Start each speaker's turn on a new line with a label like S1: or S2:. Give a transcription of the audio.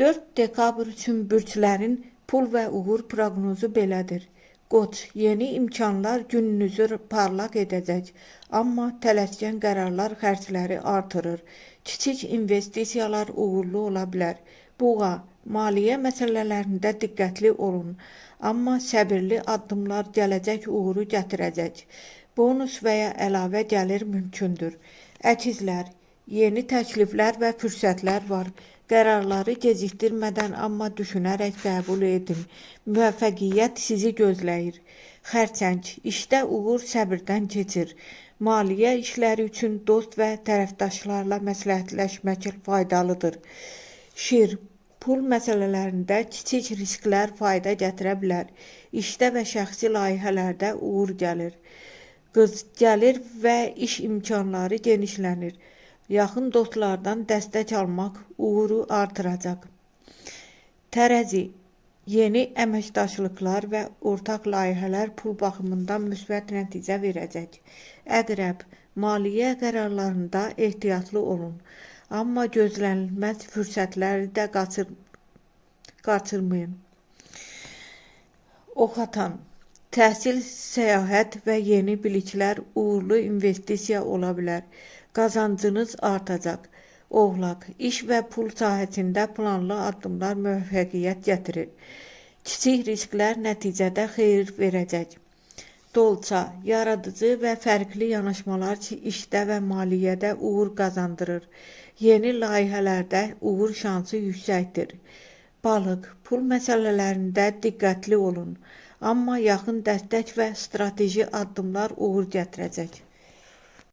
S1: 4 dekabr üçün bürclərin pul və uğur proqnozu belədir. Qoç, yeni imkanlar gününüzü parlaq edəcək, amma tələskən qərarlar xərcləri artırır. Kiçik investisiyalar uğurlu ola bilər. Buğa, maliyyə məsələlərində diqqətli olun, amma səbirli addımlar gələcək uğuru gətirəcək. Bonus və ya əlavə gəlir mümkündür. Əkizlər, yeni təkliflər və fürsətlər var. Qərarları gecikdirmədən, amma düşünərək qəbul edin. Müvəffəqiyyət sizi gözləyir. Xərçəng, işdə uğur səbirdən keçir. Maliyyə işləri üçün dost və tərəfdaşlarla məsləhətləşmək faydalıdır. Şir, pul məsələlərində kiçik risklər fayda gətirə bilər. İşdə və şəxsi layihələrdə uğur gəlir. Qız, gəlir və iş imkanları genişlənir. Yaxın dostlardan dəstək almaq uğuru artıracaq. Tərəzi, yeni əməkdaşlıqlar və ortaq layihələr pul baxımından müsbət nəticə verəcək. Əqrəb, maliyyə qərarlarında ehtiyatlı olun, amma gözlənilməz fürsətləri də qaçırmayın. Oxatan, təhsil, səyahət və yeni biliklər uğurlu investisiya ola bilər. Qazancınız artacaq. Oğlaq, iş və pul sahəsində planlı addımlar müvəffəqiyyət gətirir. Kiçik risklər nəticədə xeyir verəcək. Dolça, yaradıcı və fərqli yanaşmalar işdə və maliyyədə uğur qazandırır. Yeni layihələrdə uğur şansı yüksəkdir. Balıq, pul məsələlərində diqqətli olun, amma yaxın dəstək və strateji addımlar uğur gətirəcək.